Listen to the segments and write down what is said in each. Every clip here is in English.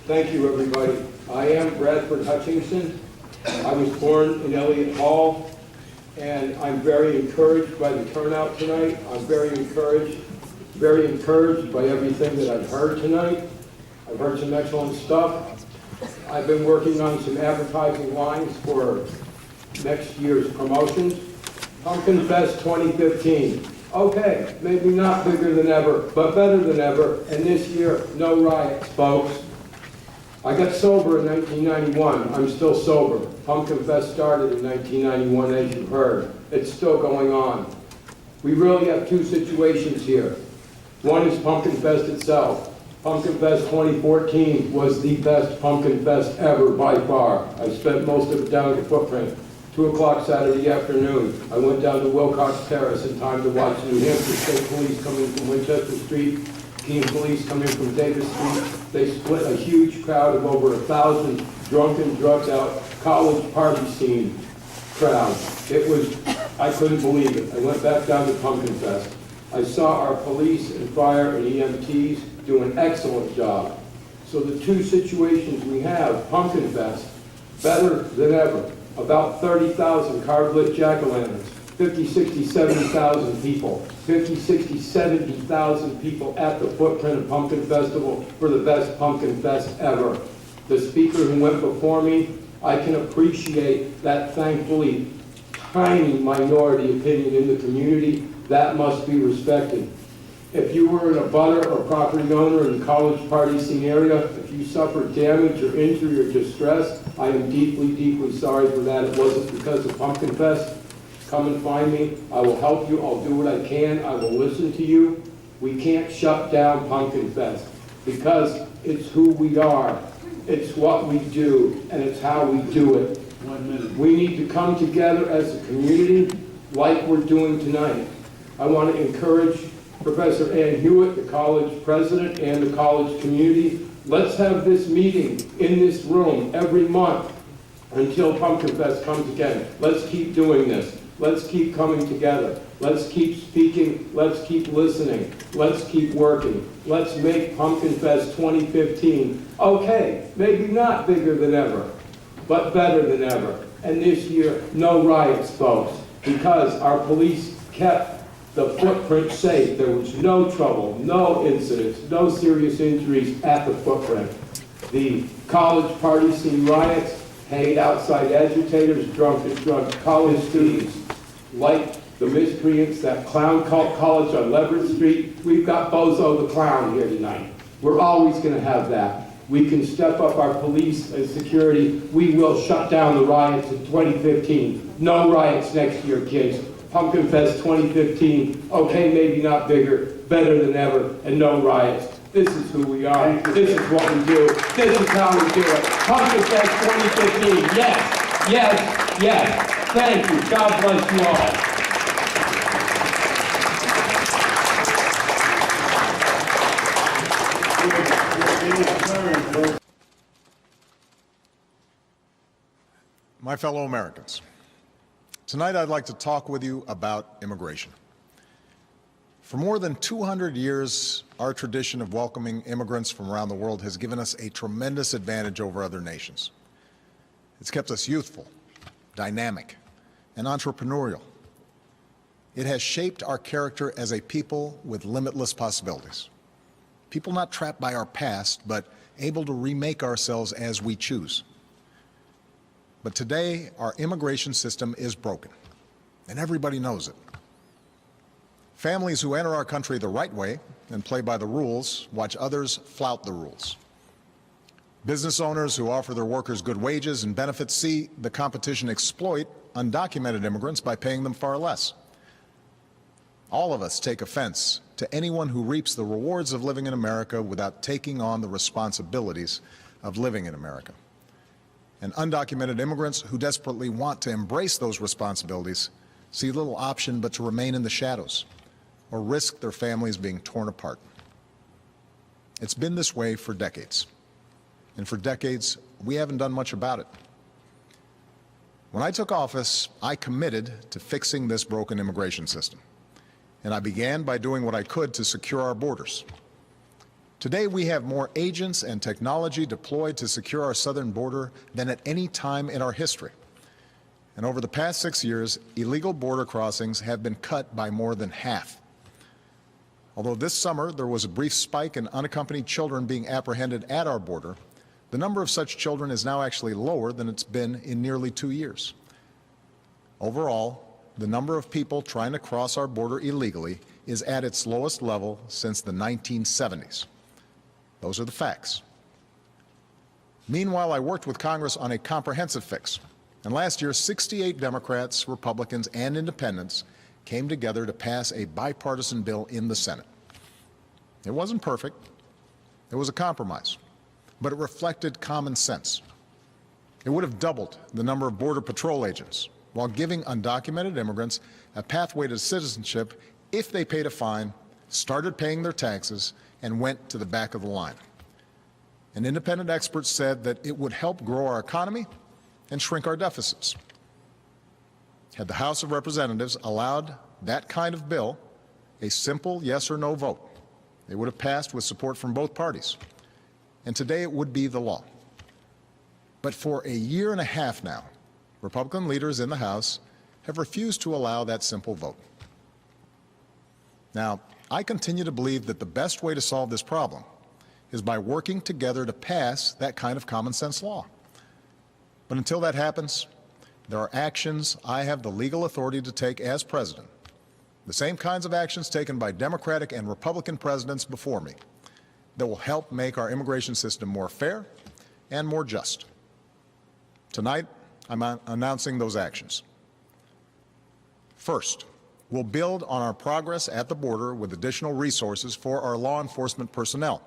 Thank you, everybody. I am Bradford Hutchinson. I was born in Elliott Hall, and I'm very encouraged by the turnout tonight. I'm very encouraged by everything that I've heard tonight. I've heard some excellent stuff. I've been working on some advertising lines for next year's promotions. Pumpkin Fest 2015. Okay, maybe not bigger than ever, but better than ever. And this year, no riots, folks. I got sober in 1991. I'm still sober. Pumpkin Fest started in 1991, as you've heard. It's still going on. We really have two situations here. One is Pumpkin Fest itself. Pumpkin Fest 2014 was the best Pumpkin Fest ever by far. I spent most of it down at the Footprint. 2 o'clock Saturday afternoon, I went down to Wilcox Terrace in time to watch New Hampshire State Police coming from Winchester Street, Keene Police coming from Davis Street. They split a huge crowd of over 1,000 drunken, drugged-out college party scene crowd. It was, I couldn't believe it. I went back down to Pumpkin Fest. I saw our police and fire and EMTs do an excellent job. So the two situations we have, Pumpkin Fest, better than ever. About 30,000 card-lit jack-o'-lanterns, 50, 60, 70,000 people, 50, 60, 70,000 people at the Footprint of Pumpkin Festival for the best Pumpkin Fest ever. The speaker who went before me, I can appreciate that thankfully tiny minority opinion in the community. That must be respected. If you were in a butter or property owner in the college party scene area, if you suffered damage or injury or distress, I am deeply, deeply sorry for that. It wasn't because of Pumpkin Fest. Come and find me. I will help you. I'll do what I can. I will listen to you. We can't shut down Pumpkin Fest because it's who we are. It's what we do, and it's how we do it. 1 minute. We need to come together as a community like we're doing tonight. I want to encourage Professor Ann Hewitt, the college president, and the college community. Let's have this meeting in this room every month until Pumpkin Fest comes again. Let's keep doing this. Let's keep coming together. Let's keep speaking. Let's keep listening. Let's keep working. Let's make Pumpkin Fest 2015, okay, maybe not bigger than ever, but better than ever. And this year, no riots, folks, because our police kept the Footprint safe. There was no trouble, no incidents, no serious injuries at the Footprint. The college party scene riots, hanging outside agitators, drunk college students, like the miscreants, that clown cult college on Leverett Street. We've got Bozo the Clown here tonight. We're always going to have that. We can step up our police and security. We will shut down the riots in 2015. No riots next year, kids. Pumpkin Fest 2015, okay, maybe not bigger, better than ever, and no riots. This is who we are. This is what we do. This is how we do it. Pumpkin Fest 2015, yes, yes, yes. Thank you. God bless you all. My fellow Americans, tonight I'd like to talk with you about immigration. For more than 200 years, our tradition of welcoming immigrants from around the world has given us a tremendous advantage over other nations. It's kept us youthful, dynamic, and entrepreneurial. It has shaped our character as a people with limitless possibilities. People not trapped by our past, but able to remake ourselves as we choose. But today, our immigration system is broken, and everybody knows it. Families who enter our country the right way and play by the rules watch others flout the rules. Business owners who offer their workers good wages and benefits see the competition exploit undocumented immigrants by paying them far less. All of us take offense to anyone who reaps the rewards of living in America without taking on the responsibilities of living in America. And undocumented immigrants who desperately want to embrace those responsibilities see little option but to remain in the shadows or risk their families being torn apart. It's been this way for decades. And for decades, we haven't done much about it. When I took office, I committed to fixing this broken immigration system. And I began by doing what I could to secure our borders, Today, we have more agents and technology deployed to secure our southern border than at any time in our history. And over the past 6 years, illegal border crossings have been cut by more than half. Although this summer there was a brief spike in unaccompanied children being apprehended at our border, the number of such children is now actually lower than it's been in nearly 2 years. Overall, the number of people trying to cross our border illegally is at its lowest level since the 1970s. Those are the facts. Meanwhile, I worked with Congress on a comprehensive fix. And last year, 68 Democrats, Republicans, and independents came together to pass a bipartisan bill in the Senate. It wasn't perfect. It was a compromise. But it reflected common sense. It would have doubled the number of Border Patrol agents while giving undocumented immigrants a pathway to citizenship if they paid a fine, started paying their taxes, and went to the back of the line. And independent experts said that it would help grow our economy and shrink our deficits. Had the House of Representatives allowed that kind of bill, a simple yes or no vote, it would have passed with support from both parties. And today it would be the law. But for a year and a half now, Republican leaders in the House have refused to allow that simple vote. Now, I continue to believe that the best way to solve this problem is by working together to pass that kind of common sense law. But until that happens, there are actions I have the legal authority to take as president, the same kinds of actions taken by Democratic and Republican presidents before me, that will help make our immigration system more fair and more just. Tonight, I'm announcing those actions. First, we'll build on our progress at the border with additional resources for our law enforcement personnel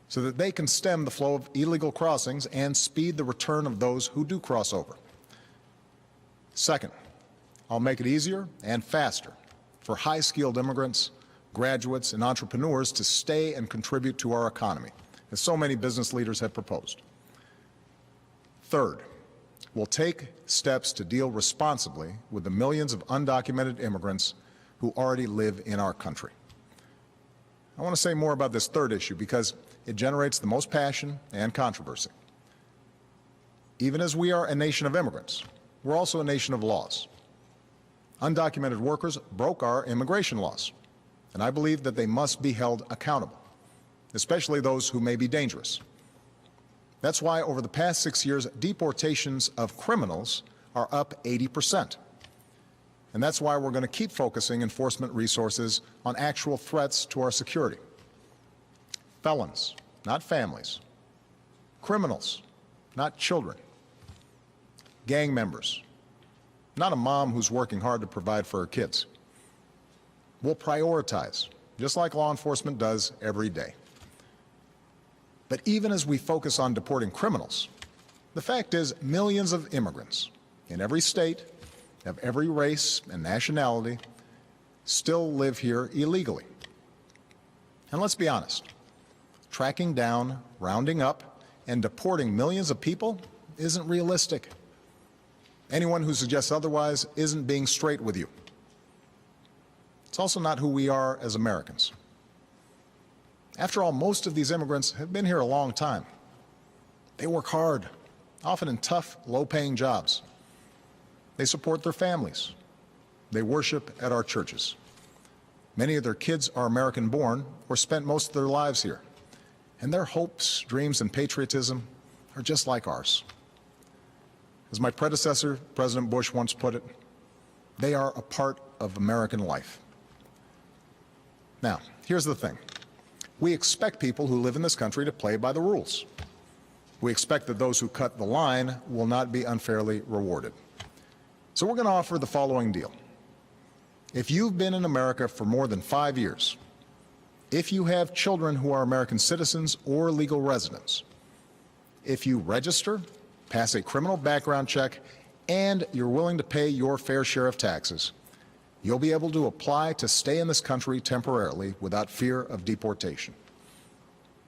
so that they can stem the flow of illegal crossings and speed the return of those who do cross over. Second, I'll make it easier and faster for high-skilled immigrants, graduates, and entrepreneurs to stay and contribute to our economy, as so many business leaders have proposed. Third, we'll take steps to deal responsibly with the millions of undocumented immigrants who already live in our country. I want to say more about this third issue because it generates the most passion and controversy. Even as we are a nation of immigrants, we're also a nation of laws. Undocumented workers broke our immigration laws, and I believe that they must be held accountable, especially those who may be dangerous. That's why over the past 6 years, deportations of criminals are up 80%. And that's why we're going to keep focusing enforcement resources on actual threats to our security. Felons, not families. Criminals, not children. Gang members, not a mom who's working hard to provide for her kids. We'll prioritize, just like law enforcement does every day. But even as we focus on deporting criminals, the fact is millions of immigrants in every state, of every race and nationality, still live here illegally. And let's be honest, tracking down, rounding up, and deporting millions of people isn't realistic. Anyone who suggests otherwise isn't being straight with you. It's also not who we are as Americans. After all, most of these immigrants have been here a long time. They work hard, often in tough, low-paying jobs. They support their families. They worship at our churches. Many of their kids are American-born or spent most of their lives here. And their hopes, dreams, and patriotism are just like ours. As my predecessor, President Bush, once put it, they are a part of American life. Now, here's the thing. We expect people who live in this country to play by the rules. We expect that those who cut the line will not be unfairly rewarded. So we're going to offer the following deal. If you've been in America for more than 5 years, if you have children who are American citizens or legal residents, if you register, pass a criminal background check, and you're willing to pay your fair share of taxes, you'll be able to apply to stay in this country temporarily without fear of deportation.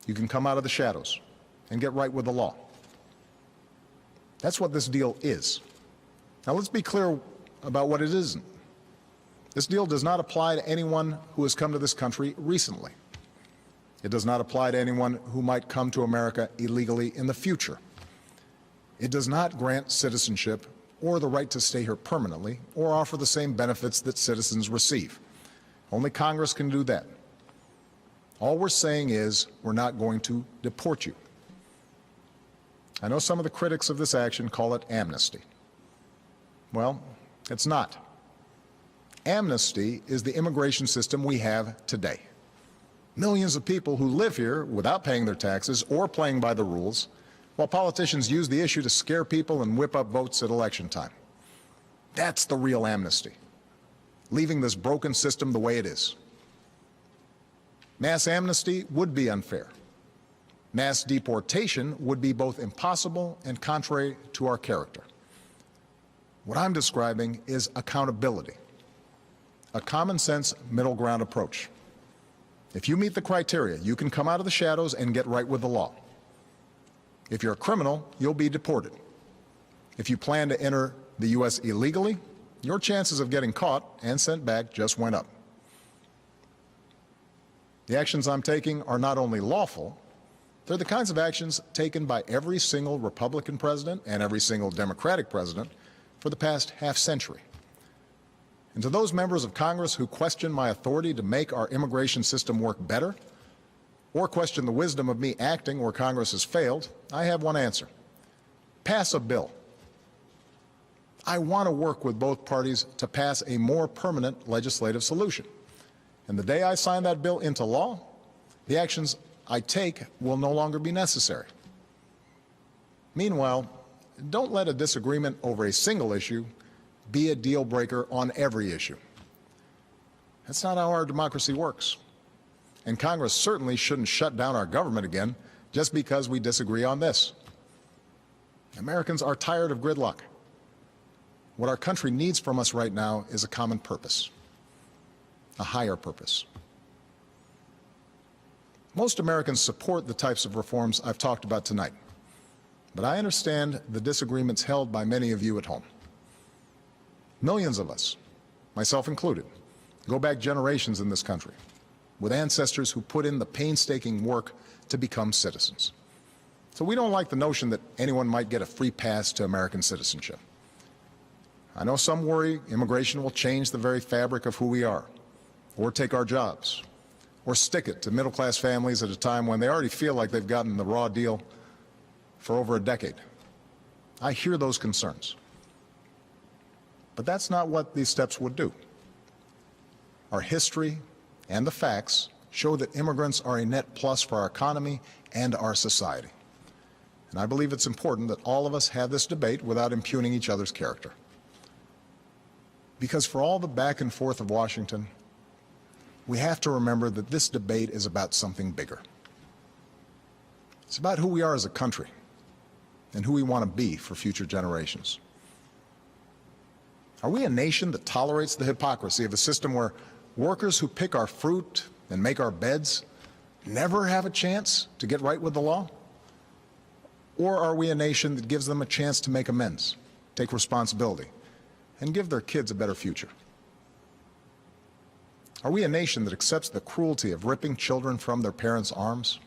You can come out of the shadows and get right with the law. That's what this deal is. Now let's be clear about what it isn't. This deal does not apply to anyone who has come to this country recently. It does not apply to anyone who might come to America illegally in the future. It does not grant citizenship or the right to stay here permanently or offer the same benefits that citizens receive. Only Congress can do that. All we're saying is we're not going to deport you. I know some of the critics of this action call it amnesty. Well, it's not. Amnesty is the immigration system we have today. Millions of people who live here without paying their taxes or playing by the rules, while politicians use the issue to scare people and whip up votes at election time. That's the real amnesty, leaving this broken system the way it is. Mass amnesty would be unfair. Mass deportation would be both impossible and contrary to our character. What I'm describing is accountability, a common-sense middle ground approach. If you meet the criteria, you can come out of the shadows and get right with the law. If you're a criminal, you'll be deported. If you plan to enter the U.S. illegally, your chances of getting caught and sent back just went up. The actions I'm taking are not only lawful, they're the kinds of actions taken by every single Republican president and every single Democratic president for the past half-century. And to those members of Congress who question my authority to make our immigration system work better, or question the wisdom of me acting where Congress has failed, I have one answer. Pass a bill. I want to work with both parties to pass a more permanent legislative solution. And the day I sign that bill into law, the actions I take will no longer be necessary. Meanwhile, don't let a disagreement over a single issue be a deal breaker on every issue. That's not how our democracy works. And Congress certainly shouldn't shut down our government again just because we disagree on this. Americans are tired of gridlock. What our country needs from us right now is a common purpose, a higher purpose. Most Americans support the types of reforms I've talked about tonight, but I understand the disagreements held by many of you at home. Millions of us, myself included, go back generations in this country with ancestors who put in the painstaking work to become citizens. So we don't like the notion that anyone might get a free pass to American citizenship. I know some worry immigration will change the very fabric of who we are, or take our jobs, or stick it to middle-class families at a time when they already feel like they've gotten the raw deal for over a decade. I hear those concerns. But that's not what these steps would do. Our history and the facts show that immigrants are a net plus for our economy and our society. And I believe it's important that all of us have this debate without impugning each other's character. Because for all the back and forth of Washington, we have to remember that this debate is about something bigger. It's about who we are as a country and who we want to be for future generations. Are we a nation that tolerates the hypocrisy of a system where workers who pick our fruit and make our beds never have a chance to get right with the law? Or are we a nation that gives them a chance to make amends, take responsibility, and give their kids a better future? Are we a nation that accepts the cruelty of ripping children from their parents' arms?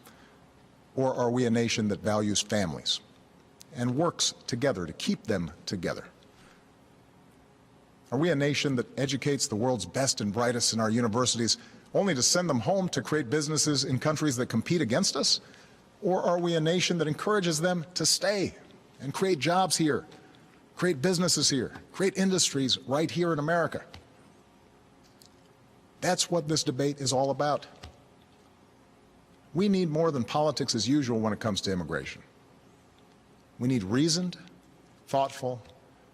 Or are we a nation that values families and works together to keep them together? Are we a nation that educates the world's best and brightest in our universities only to send them home to create businesses in countries that compete against us? Or are we a nation that encourages them to stay and create jobs here, create businesses here, create industries right here in America? That's what this debate is all about. We need more than politics as usual when it comes to immigration. We need reasoned, thoughtful,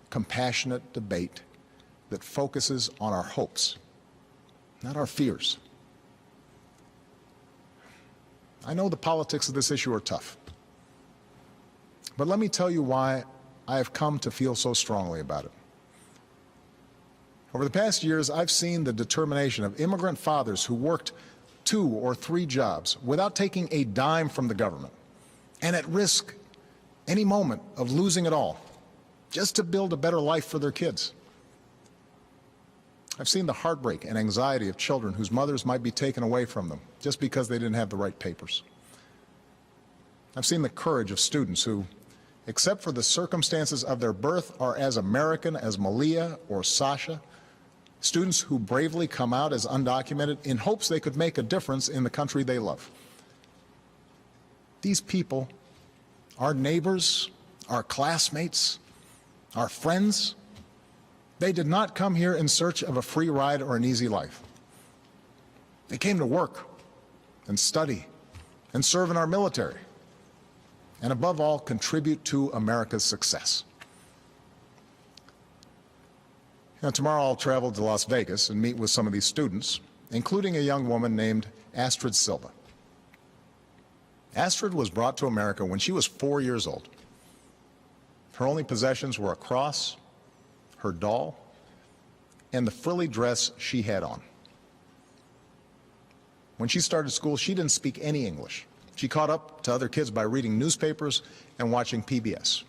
compassionate debate that focuses on our hopes, not our fears. I know the politics of this issue are tough, but let me tell you why I have come to feel so strongly about it. Over the past years, I've seen the determination of immigrant fathers who worked 2 or 3 jobs without taking a dime from the government and at risk any moment of losing it all just to build a better life for their kids. I've seen the heartbreak and anxiety of children whose mothers might be taken away from them just because they didn't have the right papers. I've seen the courage of students who, except for the circumstances of their birth, are as American as Malia or Sasha, students who bravely come out as undocumented in hopes they could make a difference in the country they love. These people, our neighbors, our classmates, our friends, they did not come here in search of a free ride or an easy life. They came to work and study and serve in our military, and above all, contribute to America's success. Now, tomorrow I'll travel to Las Vegas and meet with some of these students, including a young woman named Astrid Silva. Astrid was brought to America when she was 4 years old. Her only possessions were a cross, her doll, and the frilly dress she had on. When she started school, she didn't speak any English. She caught up to other kids by reading newspapers and watching PBS.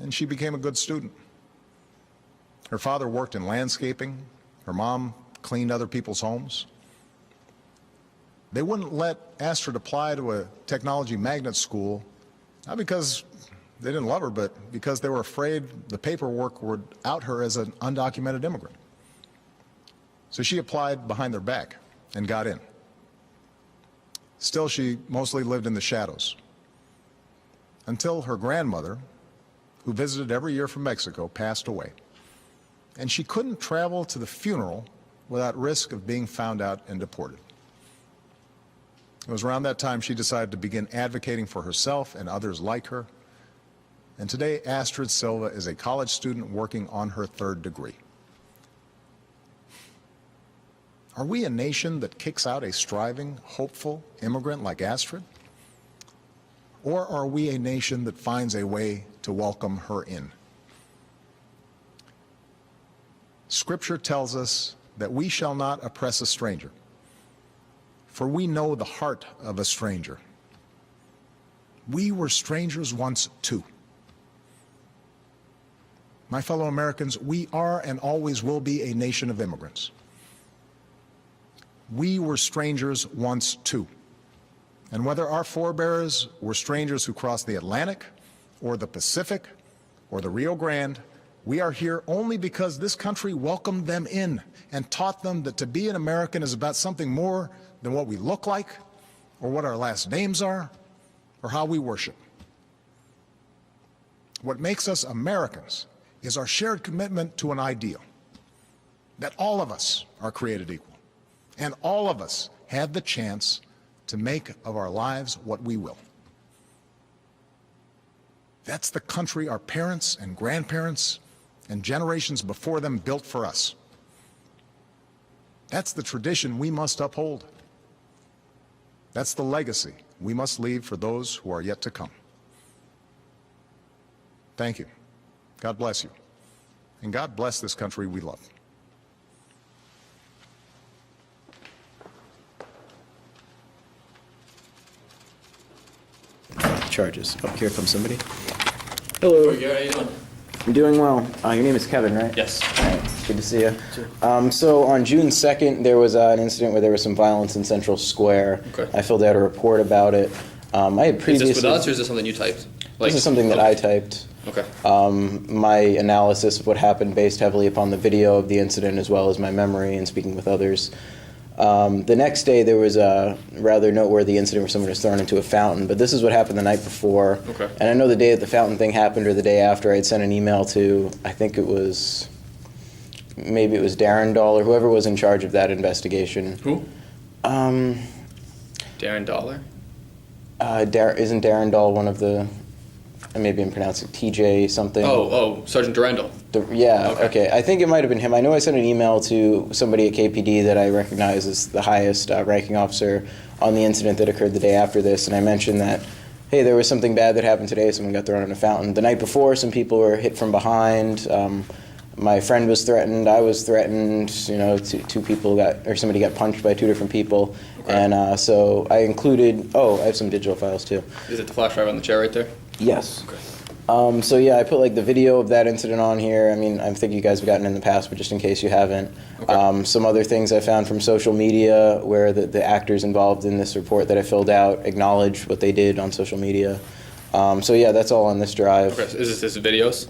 And she became a good student. Her father worked in landscaping. Her mom cleaned other people's homes. They wouldn't let Astrid apply to a technology magnet school, not because they didn't love her, but because they were afraid the paperwork would out her as an undocumented immigrant. So she applied behind their back and got in. Still, she mostly lived in the shadows until her grandmother, who visited every year from Mexico, passed away. And she couldn't travel to the funeral without risk of being found out and deported. It was around that time she decided to begin advocating for herself and others like her. And today, Astrid Silva is a college student working on her 3rd degree. Are we a nation that kicks out a striving, hopeful immigrant like Astrid? Or are we a nation that finds a way to welcome her in? Scripture tells us that we shall not oppress a stranger, for we know the heart of a stranger. We were strangers once too. My fellow Americans, we are and always will be a nation of immigrants. We were strangers once too. And whether our forebears were strangers who crossed the Atlantic or the Pacific or the Rio Grande, we are here only because this country welcomed them in and taught them that to be an American is about something more than what we look like or what our last names are or how we worship. What makes us Americans is our shared commitment to an ideal, that all of us are created equal, and all of us have the chance to make of our lives what we will. That's the country our parents and grandparents and generations before them built for us. That's the tradition we must uphold. That's the legacy we must leave for those who are yet to come. Thank you. God bless you. And God bless this country we love. Charges. Oh, here comes somebody. Hello. How you doing? I'm doing well. Your name is Kevin, right? Yes. All right. Good to see you. So on June 2nd, there was an incident where there was some violence in Central Square. Okay. I filled out a report about it. I had previously... Is this with us or is this something you typed? This is something that I typed. Okay. My analysis of what happened based heavily upon the video of the incident as well as my memory and speaking with others. The next day there was a rather noteworthy incident where someone was thrown into a fountain, but this is what happened the night before. Okay. And I know the day that the fountain thing happened or the day after, I had sent an email to, I think it was, maybe it was Darren Dahl or whoever was in charge of that investigation. Who? Darren Dollar? Isn't Darren Dahl one of the, maybe I'm pronouncing TJ something? Oh, Sergeant Durandal. Yeah, okay. I think it might have been him. I know I sent an email to somebody at KPD that I recognize as the highest ranking officer on the incident that occurred the day after this, and I mentioned that, hey, there was something bad that happened today, someone got thrown in a fountain. The night before, some people were hit from behind. My friend was threatened, I was threatened, two people somebody got punched by 2 different people. Okay. And so I included, I have some digital files too. Is it the flash drive on the chair right there? Yes. Okay. So yeah, I put like the video of that incident on here. I mean, I think you guys have gotten it in the past, but just in case you haven't. Okay. Some other things I found from social media where the actors involved in this report that I filled out acknowledged what they did on social media. So yeah, that's all on this drive. Okay. Is this videos?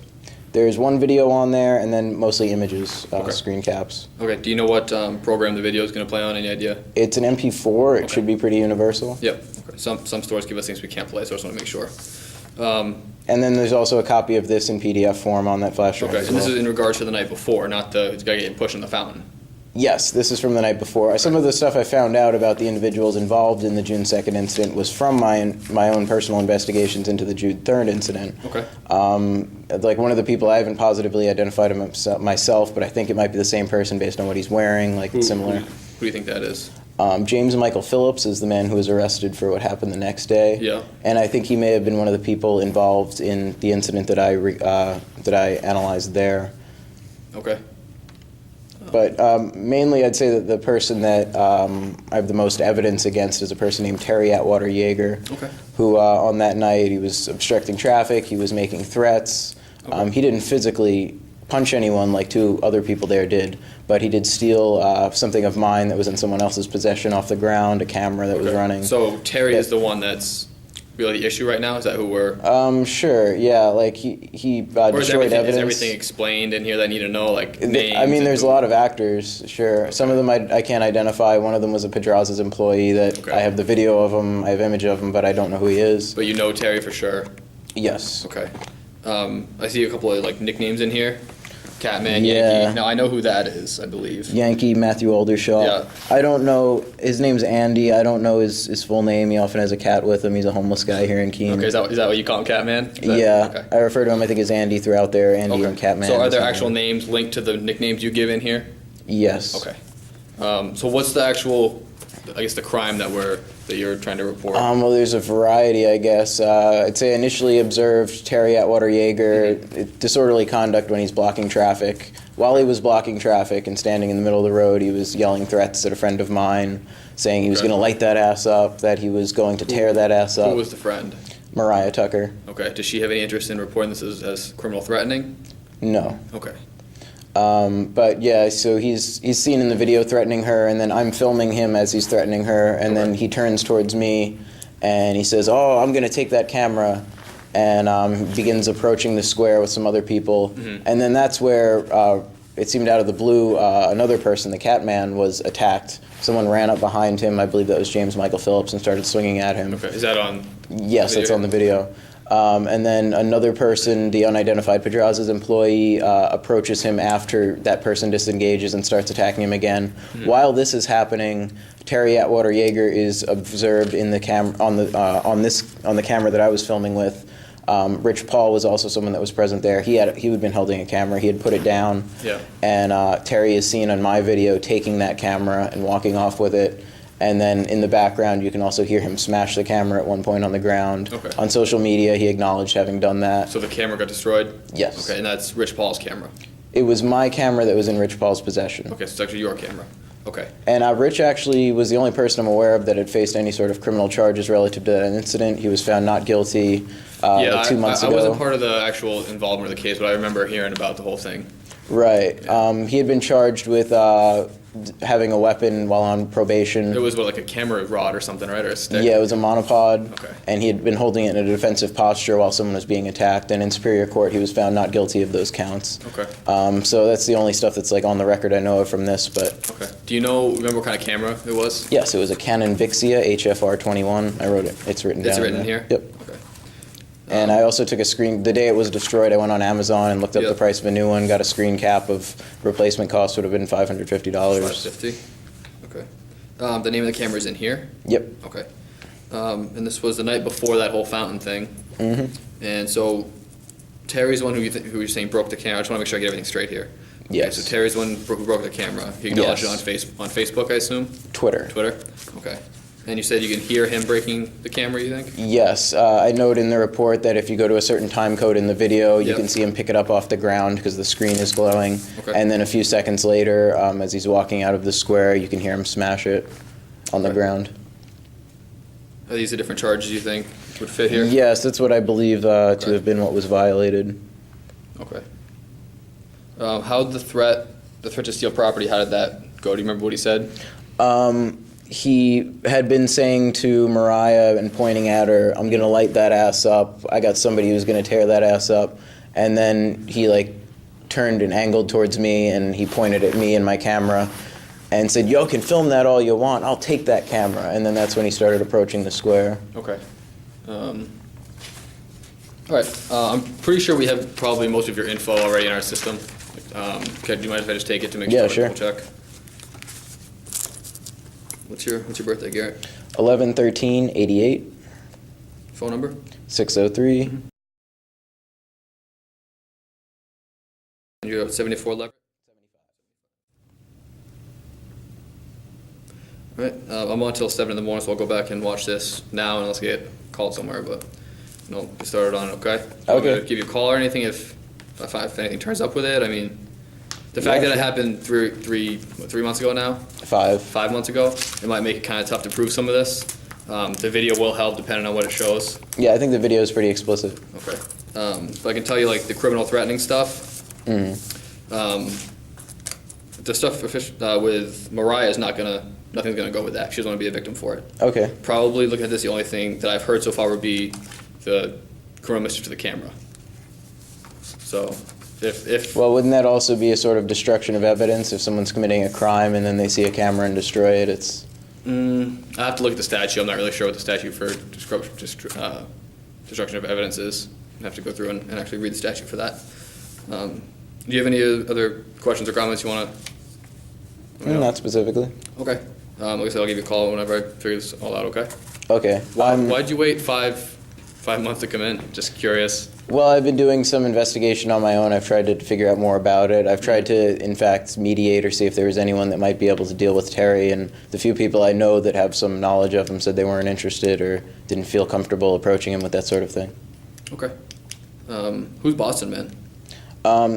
There's one video on there, and then mostly images, Okay. screen caps. Okay. Do you know what program the video is going to play on? Any idea? It's an MP4. It Okay. should be pretty universal. Yep. Okay. Some stores give us things we can't play, so I just want to make sure. And then there's also a copy of this in PDF form on that flash drive. Okay. as And this well. is in regards to the night before, not the guy getting pushed in the fountain. Yes, this is from the night before. Some of the stuff I found out about the individuals involved in the June 2nd incident was from my own personal investigations into the June 3rd incident. Okay. Like one of the people, I haven't positively identified him myself, but I think it might be the same person based on what he's wearing, like it's similar. Who do you think that is? James Michael Phillips is the man who was arrested for what happened the next day. Yeah. And I think he may have been one of the people involved in the incident that I analyzed there. Okay. But mainly, I'd say that the person that I have the most evidence against is a person named Terry Atwater Yeager, Okay. who on that night he was obstructing traffic, he was making threats. Okay. He didn't physically punch anyone like two other people there did, but he did steal something of mine that was in someone else's possession off the ground, a camera that was Okay. running. So Terry is the one that's really the issue right now? Is that who we're... Sure, yeah, like he Or is destroyed evidence. is everything explained in here that I need to know, like names? I mean, and there's a who- lot of actors, sure. Some of them I can't identify. One of them was a Pedraza's employee that Okay. I have the video of him, I have image of him, but I don't know who he is. But you know Terry for sure? Yes. Okay. I see a couple of like nicknames in here. Catman, Yeah. Yankee. Now I know who that is, I believe. Yankee Matthew Aldershaw. Yeah. I don't know, his name's Andy. I don't know his full name. He often has a cat with him. He's a homeless guy here in Keene. Okay, is that what you call him, Catman? Is that- Yeah, Okay. I refer to him, I think, as Andy throughout there, Andy Okay. and Catman. So are there or actual something. names linked to the nicknames you give in here? Yes. Okay. So what's the actual, I guess, the crime that you're trying to report? Well, there's a variety, I guess. I'd say initially observed Terry Atwater Yeager, disorderly conduct when he's blocking traffic. While he was blocking traffic and standing in the middle of the road, he was yelling threats at a friend of mine, saying he was Okay. going to light that ass up, that he was going to tear that ass up. Who was the friend? Mariah Tucker. Okay. Does she have any interest in reporting this as criminal threatening? No. Okay. But yeah, so he's seen in the video threatening her, and then I'm filming him as he's threatening her, and then he turns towards me, and he says, "Oh, I'm going to take that camera," and begins approaching the square with some other people, and then that's where it seemed out of the blue, another person, the Catman, was attacked. Someone ran up behind him, I believe that was James Michael Phillips, and started swinging at him. Okay. Is that on? Yes, that's video? on the video. And then another person, the unidentified Pedraza's employee, approaches him after that person disengages and starts attacking him again. While this is happening, Terry Atwater Yeager is observed in the on the camera that I was filming with. Rich Paul was also someone that was present there. He had been holding a camera. He had put it down. Yeah. And Terry is seen on my video taking that camera and walking off with it. And then in the background, you can also hear him smash the camera at one point on the ground. Okay. On social media, he acknowledged having done that. So the camera got destroyed? Yes. Okay, and that's Rich Paul's camera. It was my camera that was in Rich Paul's possession. Okay, so it's actually your camera. Okay. And Rich actually was the only person I'm aware of that had faced any sort of criminal charges relative to that incident. He was found not guilty like 2 months I ago. wasn't part of the actual involvement of the case, but I remember hearing about the whole thing. Right. He had been charged with having a weapon while on probation. It was like a camera rod or something, right? Or a stick? Yeah, it was a monopod, Okay. and he had been holding it in a defensive posture while someone was being attacked, and in Superior Court he was found not guilty of those counts. Okay. So that's the only stuff that's like on the record I know of from this, but Okay. Do you remember what kind of camera it was? yes, it was a Canon Vixia HFR 21. I wrote it. It's written down. It's written there. here? Yep. Okay. And I also took a screen, the day it was destroyed, I went on Amazon and looked up Yep. the price of a new one, got a screen cap of replacement cost would have been $550. $550. Okay. The name of the camera is in here? Yep. Okay. And this was the night before that whole fountain thing. Mm-hmm. And so Terry's the one who you're saying broke the camera. I just want to make sure I get everything straight here. Yes. Okay, so Terry's the one who broke the camera. He acknowledged Yes. it on Facebook, I assume? Twitter. Twitter? Okay. And you said you can hear him breaking the camera, you think? Yes, I note in the report that if you go to a certain time code in the video, you Yep. can see him pick it up off the ground because the screen is glowing. Okay. And then a few seconds later, as he's walking out of the square, you can hear him smash it on the Okay. ground. Are these the different charges you think? would fit here? Yes, that's what I believe to have been what was violated. Okay. How did the threat to steal property, how did that go? Do you remember what he said? He had been saying to Mariah and pointing at her, "I'm gonna light that ass up. I got somebody who's gonna tear that ass up." And then he like turned and angled towards me, and he pointed at me and my camera and said, "Yo, can film that all you want. I'll take that camera." And then that's when he started approaching the square. Okay. All right. I'm pretty sure we have probably most of your info already in our system. Okay, do you mind if I just take it to make sure? Yeah, sure. Double check. What's your birthday, Garrett? 11/13/88, Phone number? 603. And you're 74 Lever? All right. I'm on till 7 in the morning, so I'll go back and watch this now unless I get called somewhere, but get started on it, okay? I'm Okay. gonna give you a call or anything if anything turns up with it. I mean, the fact that it happened three months ago now, 5 months ago, it might make it kind of tough to prove some of this. The video will help depending on what it shows. Yeah, I think the video is pretty explicit. Okay. But I can tell you, like, the criminal threatening stuff, the stuff with Mariah is nothing's gonna go with that. She doesn't want to be a victim for it. Okay. Probably looking at this, the only thing that I've heard so far would be the criminal mischief to the camera. So, if Well, wouldn't that also be a sort of destruction of evidence if someone's committing a crime and then they see a camera and destroy it? It's I have to look at the statute. I'm not really sure what the statute for destruction of evidence is. I have to go through and actually read the statute for that. Do you have any other questions or comments you want to? not specifically. Okay. Like I said, I'll give you a call whenever I figure this all out. Okay. Okay. Why'd you wait five months to come in? Just curious. Well, I've been doing some investigation on my own. I've tried to figure out more about it. I've tried to, in fact, mediate or see if there was anyone that might be able to deal with Terry. And the few people I know that have some knowledge of him said they weren't interested or didn't feel comfortable approaching him with that sort of thing. Okay. Who's Boston Man?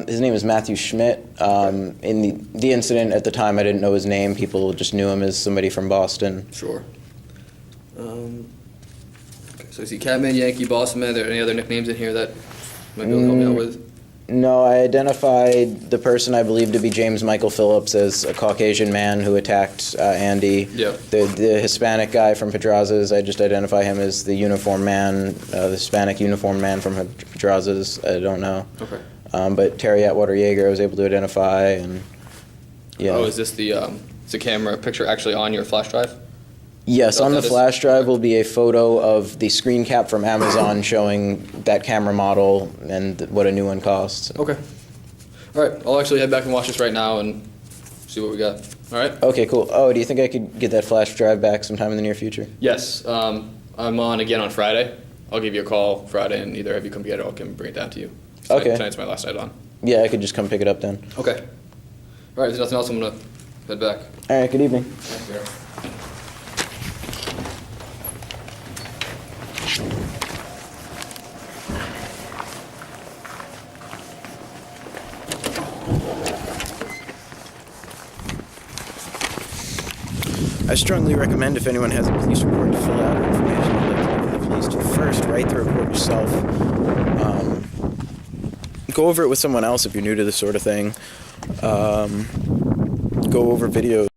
His name is Matthew Schmidt. In the incident at the time, I didn't know his name. People just knew him as somebody from Boston. Sure. Okay, so I see Catman, Yankee, Boston Man. Are there any other nicknames in here that you might be able to help me out with? No, I identified the person I believe to be James Michael Phillips as a Caucasian man who attacked Andy. Yeah. The Hispanic guy from Pedraza's, I just identify him as the uniform man, the Hispanic uniform man from Pedraza's. I don't know. Okay. But Terry Atwater Yeager I was able to identify, and yeah. Oh, is this the camera picture actually on your flash drive? Yes, Oh, on the that is- flash drive will be a photo of the screen cap from Amazon showing that camera model and what a new one costs. Okay. All right. I'll actually head back and watch this right now and see what we got. All right. Okay, cool. Oh, do you think I could get that flash drive back sometime in the near future? Yes. I'm on again on Friday. I'll give you a call Friday, and either have you come get it or I can bring it down to you. Okay. Tonight's my last night on. Yeah, I could just come pick it up then. Okay. All right. If there's nothing else, I'm gonna head back. All right, good evening. Thanks, Garrett. I strongly recommend if anyone has a police report to fill out or information you'd like to give the police to first write the report yourself. Go over it with someone else if you're new to this sort of thing. Go over videos.